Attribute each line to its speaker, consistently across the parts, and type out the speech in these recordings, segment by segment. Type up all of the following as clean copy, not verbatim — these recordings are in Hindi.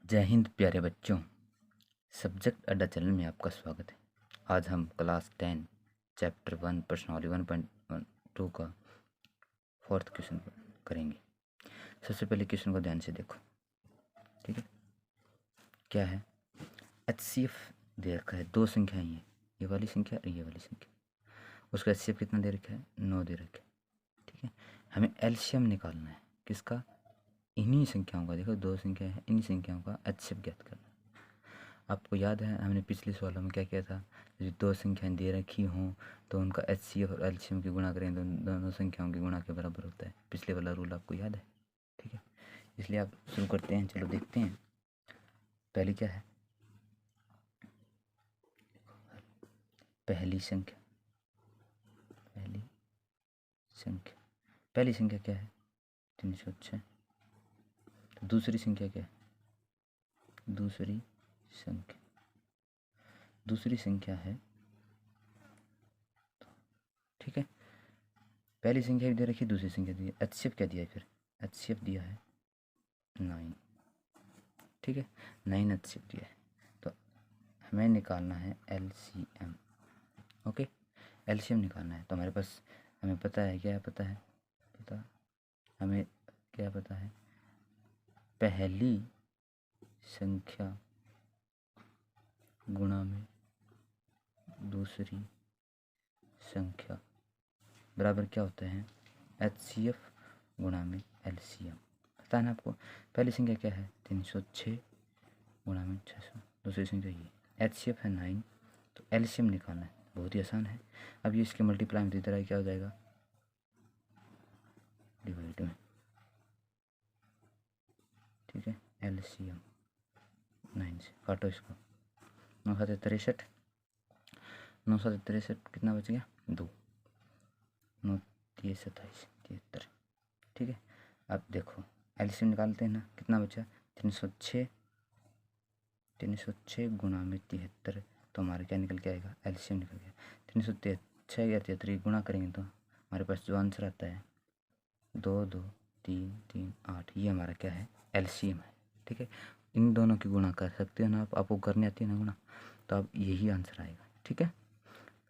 Speaker 1: जय हिंद प्यारे बच्चों। सब्जेक्ट अड्डा चैनल में आपका स्वागत है। आज हम क्लास 10 चैप्टर 1 प्रश्नावली 1.2 का 4th क्वेश्चन करेंगे। सबसे पहले क्वेश्चन को ध्यान से देखो, ठीक है। क्या है? HCF दे रखा है, दो संख्याएं हैं, ये वाली संख्या और ये वाली संख्या। उसका HCF कितना दे रखा है? 9 दे रखा है, ठीक है। हमें एलसीएम निकालना है, किसका? इन्हीं संख्याओं का। देखो दो संख्या है, इन्हीं संख्याओं का HCF ज्ञात करना है। आपको याद है हमने पिछले सवालों में क्या किया था? यदि दो संख्याएं दे रखी हों तो उनका HCF और एलसीएम की गुणा करें तो दोनों संख्याओं की गुणा के बराबर होता है। पिछले वाला रूल आपको याद है, ठीक है। इसलिए आप शुरू करते हैं, चलो देखते हैं। पहली क्या है? पहली संख्या पहली संख्या क्या है? 306। तो दूसरी संख्या क्या है? दूसरी संख्या है, ठीक है। पहली संख्या भी दे रखी, दूसरी संख्या दी है। HCF क्या दिया है फिर? HCF दिया है 9, ठीक है। 9 HCF दिया है, तो हमें निकालना है LCM। ओके, LCM निकालना है। तो हमारे पास हमें पता है, क्या पता है? हमें क्या पता है? पहली संख्या गुणा में दूसरी संख्या बराबर क्या होता है? HCF गुणा में LCM। पता है ना आपको? पहली संख्या क्या है? 306 गुणा में 600। दूसरी संख्या ये HCF है 9, तो LCM निकालना है। बहुत ही आसान है। अब ये इसके मल्टीप्लाई में इधर क्या हो जाएगा? डिवाइड में, ठीक है। LCM 9 से काटो इसको। 9 7 63, 9 7 63 कितना बच गया? 2। 9 3 27 73, ठीक है। अब देखो LCM निकालते हैं ना, कितना बचा? 306 गुणा में 73, तो हमारा क्या निकल के आएगा? LCM निकल गया। 306 या 73 गुणा करेंगे तो हमारे पास जो आंसर आता है 2 2 3 3 8, ये हमारा क्या है? LCM है, ठीक है। इन दोनों की गुणा कर सकते हो ना आप, आपको करनी आती है ना गुणा, तो अब यही आंसर आएगा, ठीक है।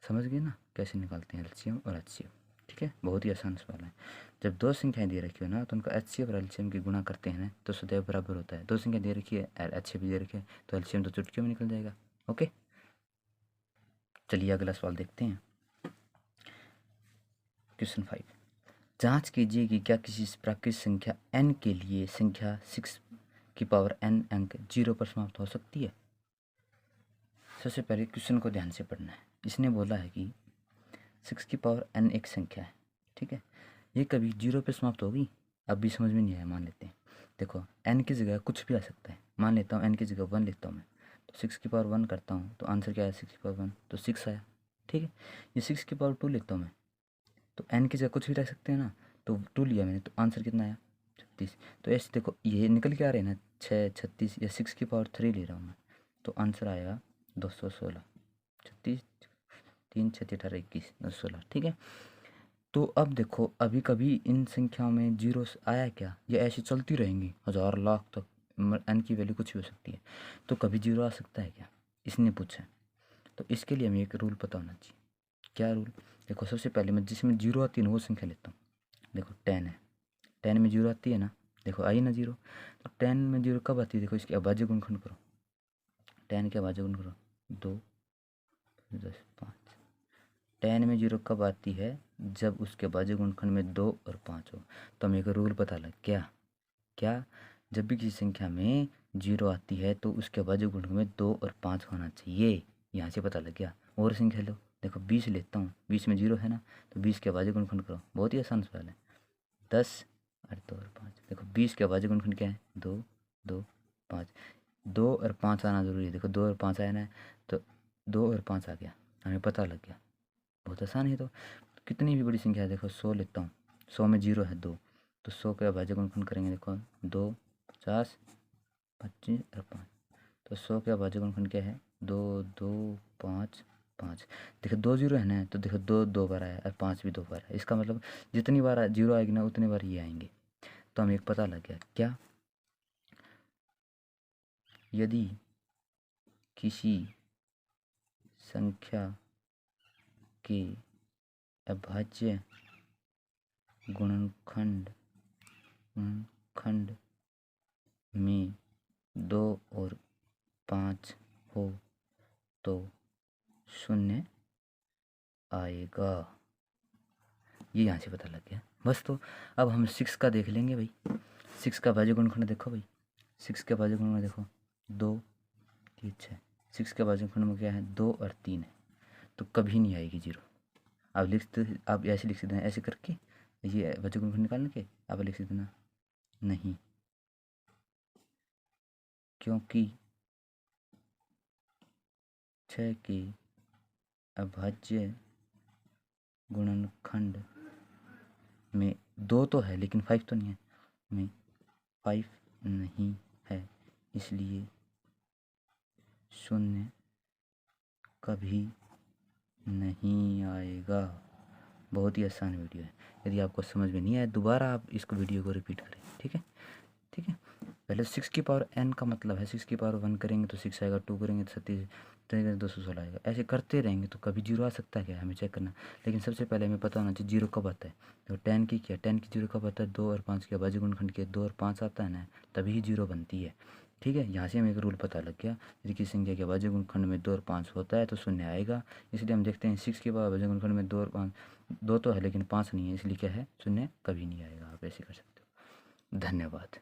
Speaker 1: समझ गए ना कैसे निकालते हैं LCM और HCF, ठीक है। बहुत ही आसान सवाल है। जब दो संख्याएं दे रखी हो ना, तो उनका HCF और LCM की गुणा करते हैं ना, तो सदैव बराबर होता है। दो संख्या दे रखी है, HCF भी दे रखी है, तो LCM तो चुटकियों में निकल जाएगा। ओके, चलिए अगला सवाल देखते हैं। क्वेश्चन 5, जांच कीजिए कि क्या किसी प्राकृतिक संख्या n के लिए संख्या 6 की पावर n अंक 0 पर समाप्त हो सकती है। सबसे पहले क्वेश्चन को ध्यान से पढ़ना है। इसने बोला है कि 6 की पावर n एक संख्या है, ठीक है। ये कभी 0 पे समाप्त होगी? अब भी समझ में नहीं आया, मान लेते हैं। देखो n की जगह कुछ भी आ सकता है। मान लेता हूँ n की जगह 1 लिखता हूँ मैं, तो 6 की पावर 1 करता हूँ तो आंसर क्या है? 6 की पावर 1, तो 6 आया, ठीक है। ये 6 की पावर 2 लिखता हूँ मैं, तो n की जगह कुछ भी रख सकते हैं ना, तो 2 लिया मैंने, तो आंसर कितना आया? 36। तो ऐसे देखो ये निकल के आ रहे हैं ना, 6 36, या 6 की पावर 3 ले रहा हूँ मैं, तो आंसर आएगा 216। 36 3 6 18 21 216, ठीक है। तो अब देखो अभी कभी इन संख्याओं में जीरो आया क्या? ये ऐसी चलती रहेंगी हज़ार लाख तक, n की वैल्यू कुछ भी हो सकती है, तो कभी जीरो आ सकता है क्या? इसने पूछा। तो इसके लिए हमें एक रूल पता होना चाहिए। क्या रूल? देखो सबसे पहले मैं जिसमें जीरो आती है ना वो संख्या लेता हूँ। देखो 10 है, 10 में जीरो आती है ना, देखो आई ना जीरो। तो 10 में जीरो कब आती है? देखो इसके अभाज्य गुणनखंड करो, 10 के अभाज्य गुण करो, 2 10 5। 10 में जीरो कब आती है? जब उसके अभाज्य गुणनखंड में 2 और 5 हो। तो हमें एक रूल पता लग क्या क्या? जब भी किसी संख्या में जीरो आती है तो उसके अभाज्य गुणनखंड में 2 और 5 होना चाहिए। यहाँ से पता लग गया। और संख्या लो, देखो 20 लेता हूँ, 20 में जीरो है ना, तो 20 के अभाज्य गुणनखंड करो। बहुत ही आसान सवाल है। 10 और 2 और 5, देखो 20 के अभाज्य गुणनखंड क्या है? 2 2 5। 2 और 5 आना जरूरी है। देखो 2 और 5 आया ना, तो 2 और 5 आ गया, हमें पता लग गया। बहुत आसान है। तो कितनी भी बड़ी संख्या है, देखो 100 लेता हूँ, 100 में जीरो है 2, तो 100 के अभाज्य गुणनखंड करेंगे। देखो 2 50 25 और 5, तो 100 के अभाज्य गुणनखंड क्या है? 2 2 5 5। देखो 2 जीरो है ना, तो देखो 2 2 बार आया और 5 भी 2 बार है। इसका मतलब जितनी बार जीरो आएगी ना उतनी बार ये आएंगे। तो हमें एक पता लग गया क्या? यदि किसी संख्या के अभाज्य गुणनखंड में 2 और 5 हो तो 0 आएगा। ये यहाँ से पता लग गया बस। तो अब हम 6 का देख लेंगे भाई। 6 का अभाज्य गुणनखंड देखो भाई। 6 के अभाज्य गुणनखंड देखो 2 3 6। 6 के अभाज्य गुणनखंड में क्या है 2 और 3 है, तो कभी नहीं आएगी 0। आप ऐसे लिख सकते हैं, ऐसे करके ये अभाज्य गुणनखंड निकालने के आप लिख सकते हैं नहीं, क्योंकि 6 के अभाज्य गुणनखंड में 2 तो है लेकिन 5 तो नहीं है, में 5 नहीं है, इसलिए 0 कभी नहीं आएगा। बहुत ही आसान वीडियो है। यदि आपको समझ में नहीं आया दोबारा आप इसको वीडियो को रिपीट करें, ठीक है। ठीक है, पहले 6 की पावर n का मतलब है 6 की पावर 1 करेंगे तो 6 आएगा, 2 करेंगे तो 36, 3 करेंगे तो 216 आएगा। ऐसे करते रहेंगे तो कभी 0 आ सकता है क्या, हमें चेक करना। लेकिन सबसे पहले हमें पता होना चाहिए 0 कब आता है। तो 10 की क्या, 10 की 0 कब आता है 2 और 5 के अभाज्य गुणनखंड के 2 और 5 आता है ना, तभी 0 बनती है। ठीक है, यहाँ से हमें एक रूल पता लग गया, यदि किसी संख्या के अभाज्य गुणनखंड में 2 और 5 होता है तो 0 आएगा। इसलिए हम देखते हैं 6 के पावर अभाज्य गुणनखंड में 2 और 5, 2 तो है लेकिन 5 नहीं है, इसलिए क्या है 0 कभी नहीं आएगा। आप ऐसे कर सकते हो। धन्यवाद।